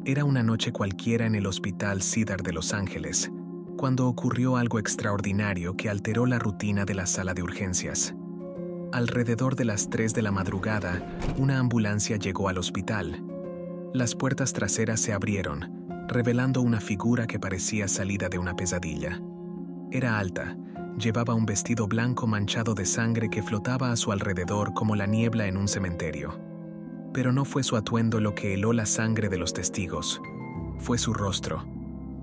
Era una noche cualquiera en el Hospital Cedar de Los Ángeles, cuando ocurrió algo extraordinario que alteró la rutina de la sala de urgencias. Alrededor de las 3 de la madrugada, una ambulancia llegó al hospital. Las puertas traseras se abrieron, revelando una figura que parecía salida de una pesadilla. Era alta, llevaba un vestido blanco manchado de sangre que flotaba a su alrededor como la niebla en un cementerio. Pero no fue su atuendo lo que heló la sangre de los testigos. Fue su rostro,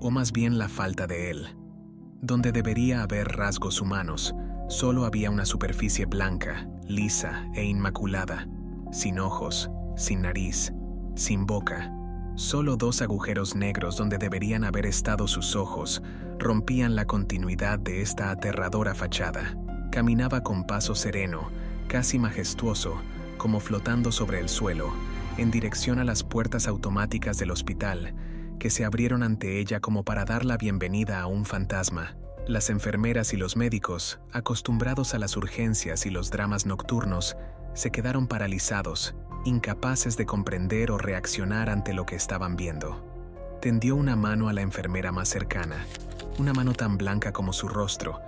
o más bien la falta de él. Donde debería haber rasgos humanos, solo había una superficie blanca, lisa e inmaculada, sin ojos, sin nariz, sin boca. Solo 2 agujeros negros donde deberían haber estado sus ojos rompían la continuidad de esta aterradora fachada. Caminaba con paso sereno, casi majestuoso, como flotando sobre el suelo, en dirección a las puertas automáticas del hospital, que se abrieron ante ella como para dar la bienvenida a un fantasma. Las enfermeras y los médicos, acostumbrados a las urgencias y los dramas nocturnos, se quedaron paralizados, incapaces de comprender o reaccionar ante lo que estaban viendo. Tendió una mano a la enfermera más cercana, una mano tan blanca como su rostro,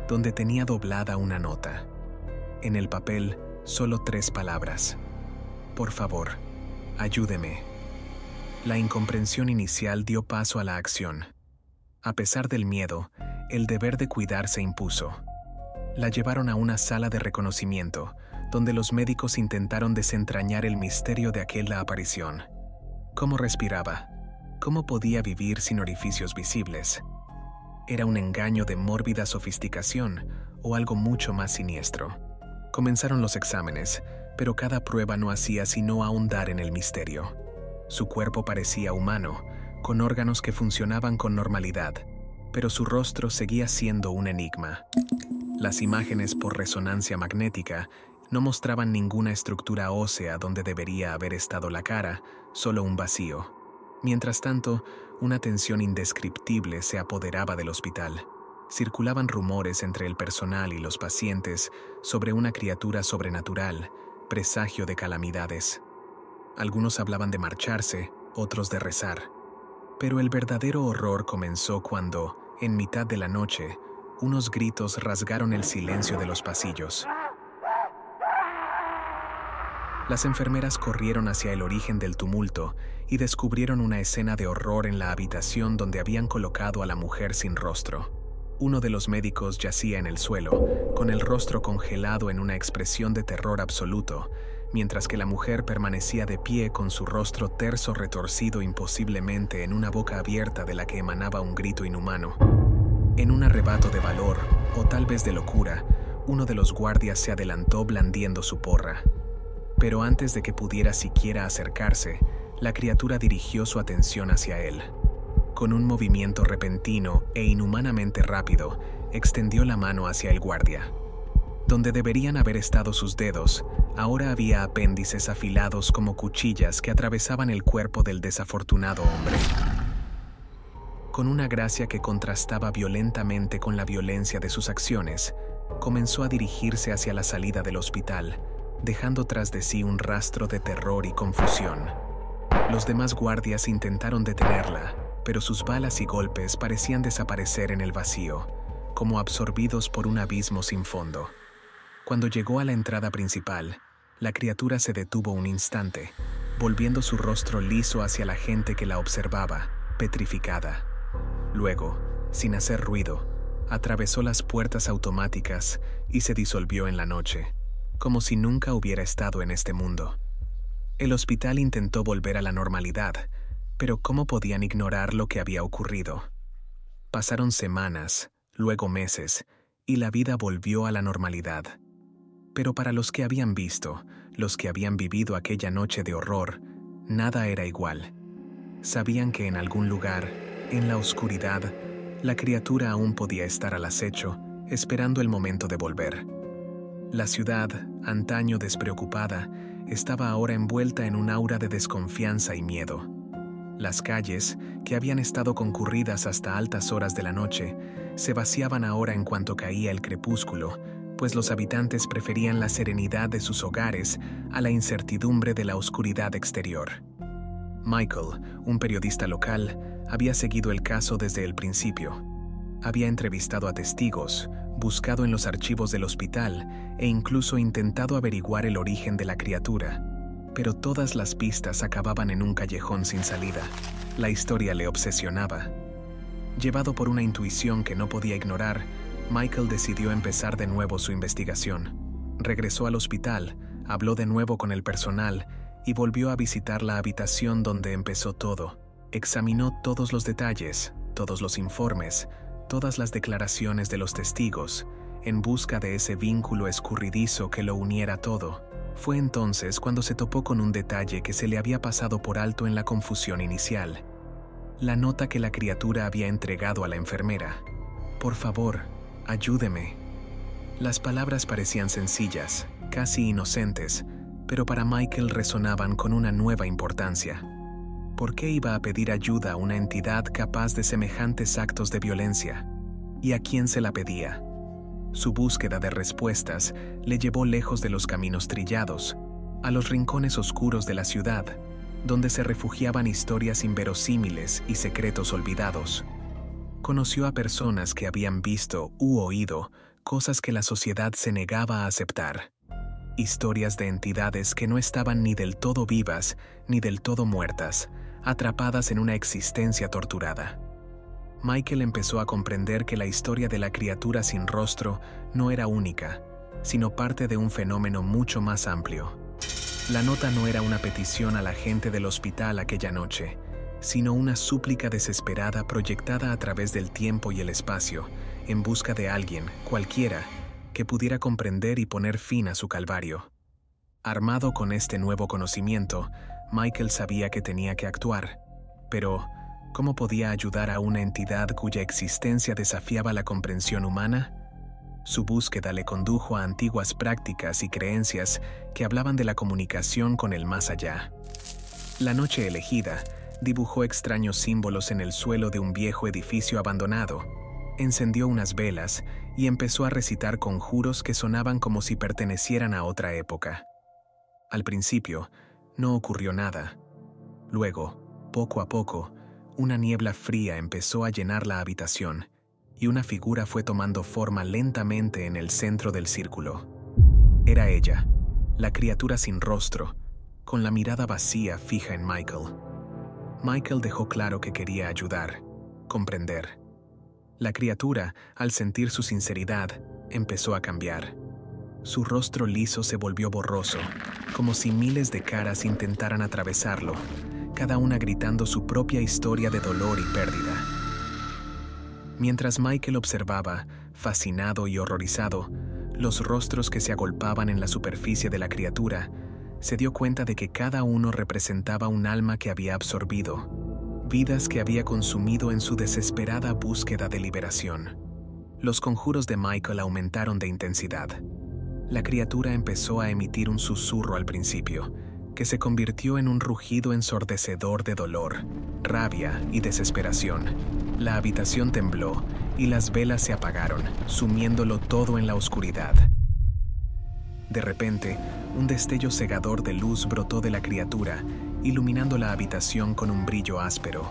donde tenía doblada una nota. En el papel, solo 3 palabras. Por favor, ayúdeme. La incomprensión inicial dio paso a la acción. A pesar del miedo, el deber de cuidar se impuso. La llevaron a una sala de reconocimiento, donde los médicos intentaron desentrañar el misterio de aquella aparición. ¿Cómo respiraba? ¿Cómo podía vivir sin orificios visibles? ¿Era un engaño de mórbida sofisticación o algo mucho más siniestro? Comenzaron los exámenes, pero cada prueba no hacía sino ahondar en el misterio. Su cuerpo parecía humano, con órganos que funcionaban con normalidad, pero su rostro seguía siendo un enigma. Las imágenes por resonancia magnética no mostraban ninguna estructura ósea donde debería haber estado la cara, solo un vacío. Mientras tanto, una tensión indescriptible se apoderaba del hospital. Circulaban rumores entre el personal y los pacientes sobre una criatura sobrenatural, presagio de calamidades. Algunos hablaban de marcharse, otros de rezar. Pero el verdadero horror comenzó cuando, en mitad de la noche, unos gritos rasgaron el silencio de los pasillos. Las enfermeras corrieron hacia el origen del tumulto y descubrieron una escena de horror en la habitación donde habían colocado a la mujer sin rostro. Uno de los médicos yacía en el suelo, con el rostro congelado en una expresión de terror absoluto, mientras que la mujer permanecía de pie con su rostro terso retorcido imposiblemente en una boca abierta de la que emanaba un grito inhumano. En un arrebato de valor, o tal vez de locura, uno de los guardias se adelantó blandiendo su porra. Pero antes de que pudiera siquiera acercarse, la criatura dirigió su atención hacia él. Con un movimiento repentino e inhumanamente rápido, extendió la mano hacia el guardia. Donde deberían haber estado sus dedos, ahora había apéndices afilados como cuchillas que atravesaban el cuerpo del desafortunado hombre. Con una gracia que contrastaba violentamente con la violencia de sus acciones, comenzó a dirigirse hacia la salida del hospital, dejando tras de sí un rastro de terror y confusión. Los demás guardias intentaron detenerla, pero sus balas y golpes parecían desaparecer en el vacío, como absorbidos por un abismo sin fondo. Cuando llegó a la entrada principal, la criatura se detuvo un instante, volviendo su rostro liso hacia la gente que la observaba, petrificada. Luego, sin hacer ruido, atravesó las puertas automáticas y se disolvió en la noche, como si nunca hubiera estado en este mundo. El hospital intentó volver a la normalidad, pero ¿cómo podían ignorar lo que había ocurrido? Pasaron semanas, luego meses, y la vida volvió a la normalidad. Pero para los que habían visto, los que habían vivido aquella noche de horror, nada era igual. Sabían que en algún lugar, en la oscuridad, la criatura aún podía estar al acecho, esperando el momento de volver. La ciudad, antaño despreocupada, estaba ahora envuelta en un aura de desconfianza y miedo. Las calles, que habían estado concurridas hasta altas horas de la noche, se vaciaban ahora en cuanto caía el crepúsculo, pues los habitantes preferían la serenidad de sus hogares a la incertidumbre de la oscuridad exterior. Michael, un periodista local, había seguido el caso desde el principio. Había entrevistado a testigos, buscado en los archivos del hospital e incluso intentado averiguar el origen de la criatura. Pero todas las pistas acababan en un callejón sin salida. La historia le obsesionaba. Llevado por una intuición que no podía ignorar, Michael decidió empezar de nuevo su investigación. Regresó al hospital, habló de nuevo con el personal y volvió a visitar la habitación donde empezó todo. Examinó todos los detalles, todos los informes, todas las declaraciones de los testigos, en busca de ese vínculo escurridizo que lo uniera todo. Fue entonces cuando se topó con un detalle que se le había pasado por alto en la confusión inicial. La nota que la criatura había entregado a la enfermera. «Por favor, ayúdeme». Las palabras parecían sencillas, casi inocentes, pero para Michael resonaban con una nueva importancia. ¿Por qué iba a pedir ayuda a una entidad capaz de semejantes actos de violencia? ¿Y a quién se la pedía? Su búsqueda de respuestas le llevó lejos de los caminos trillados, a los rincones oscuros de la ciudad, donde se refugiaban historias inverosímiles y secretos olvidados. Conoció a personas que habían visto u oído cosas que la sociedad se negaba a aceptar. Historias de entidades que no estaban ni del todo vivas ni del todo muertas, atrapadas en una existencia torturada. Michael empezó a comprender que la historia de la criatura sin rostro no era única, sino parte de un fenómeno mucho más amplio. La nota no era una petición a la gente del hospital aquella noche, sino una súplica desesperada proyectada a través del tiempo y el espacio, en busca de alguien, cualquiera, que pudiera comprender y poner fin a su calvario. Armado con este nuevo conocimiento, Michael sabía que tenía que actuar. Pero, ¿cómo podía ayudar a una entidad cuya existencia desafiaba la comprensión humana? Su búsqueda le condujo a antiguas prácticas y creencias que hablaban de la comunicación con el más allá. La noche elegida, dibujó extraños símbolos en el suelo de un viejo edificio abandonado, encendió unas velas y empezó a recitar conjuros que sonaban como si pertenecieran a otra época. Al principio, no ocurrió nada. Luego, poco a poco, una niebla fría empezó a llenar la habitación y una figura fue tomando forma lentamente en el centro del círculo. Era ella, la criatura sin rostro, con la mirada vacía fija en Michael. Michael dejó claro que quería ayudar, comprender. La criatura, al sentir su sinceridad, empezó a cambiar. Su rostro liso se volvió borroso, como si miles de caras intentaran atravesarlo, cada una gritando su propia historia de dolor y pérdida. Mientras Michael observaba, fascinado y horrorizado, los rostros que se agolpaban en la superficie de la criatura, se dio cuenta de que cada uno representaba un alma que había absorbido, vidas que había consumido en su desesperada búsqueda de liberación. Los conjuros de Michael aumentaron de intensidad. La criatura empezó a emitir un susurro al principio, que se convirtió en un rugido ensordecedor de dolor, rabia y desesperación. La habitación tembló y las velas se apagaron, sumiéndolo todo en la oscuridad. De repente, un destello cegador de luz brotó de la criatura, iluminando la habitación con un brillo áspero.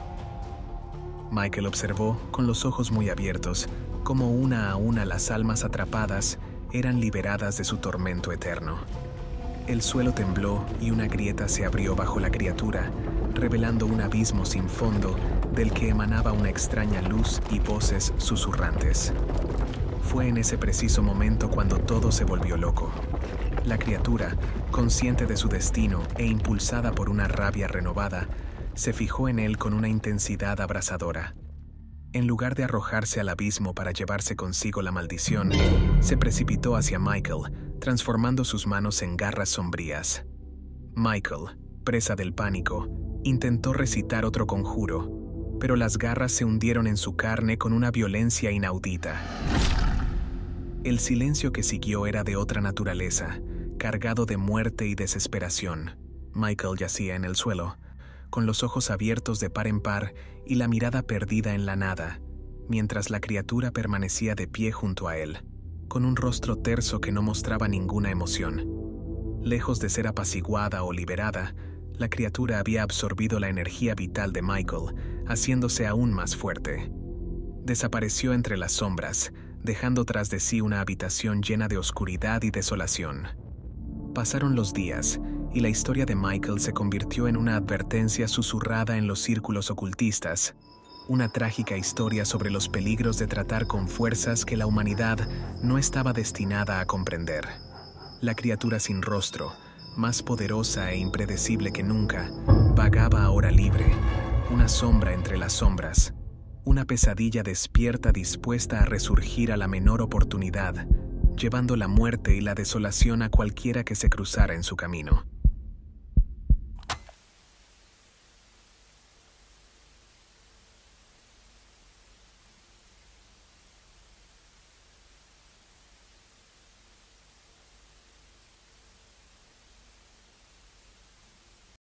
Michael observó, con los ojos muy abiertos, cómo una a una las almas atrapadas eran liberadas de su tormento eterno. El suelo tembló y una grieta se abrió bajo la criatura, revelando un abismo sin fondo del que emanaba una extraña luz y voces susurrantes. Fue en ese preciso momento cuando todo se volvió loco. La criatura, consciente de su destino e impulsada por una rabia renovada, se fijó en él con una intensidad abrasadora. En lugar de arrojarse al abismo para llevarse consigo la maldición, se precipitó hacia Michael, transformando sus manos en garras sombrías. Michael, presa del pánico, intentó recitar otro conjuro, pero las garras se hundieron en su carne con una violencia inaudita. El silencio que siguió era de otra naturaleza, cargado de muerte y desesperación. Michael yacía en el suelo, con los ojos abiertos de par en par y la mirada perdida en la nada, mientras la criatura permanecía de pie junto a él, con un rostro terso que no mostraba ninguna emoción. Lejos de ser apaciguada o liberada, La criatura había absorbido la energía vital de Michael, haciéndose aún más fuerte. Desapareció entre las sombras, dejando tras de sí una habitación llena de oscuridad y desolación. Pasaron los días, y la historia de Michael se convirtió en una advertencia susurrada en los círculos ocultistas, una trágica historia sobre los peligros de tratar con fuerzas que la humanidad no estaba destinada a comprender. La criatura sin rostro, más poderosa e impredecible que nunca, vagaba ahora libre, una sombra entre las sombras, una pesadilla despierta dispuesta a resurgir a la menor oportunidad, llevando la muerte y la desolación a cualquiera que se cruzara en su camino.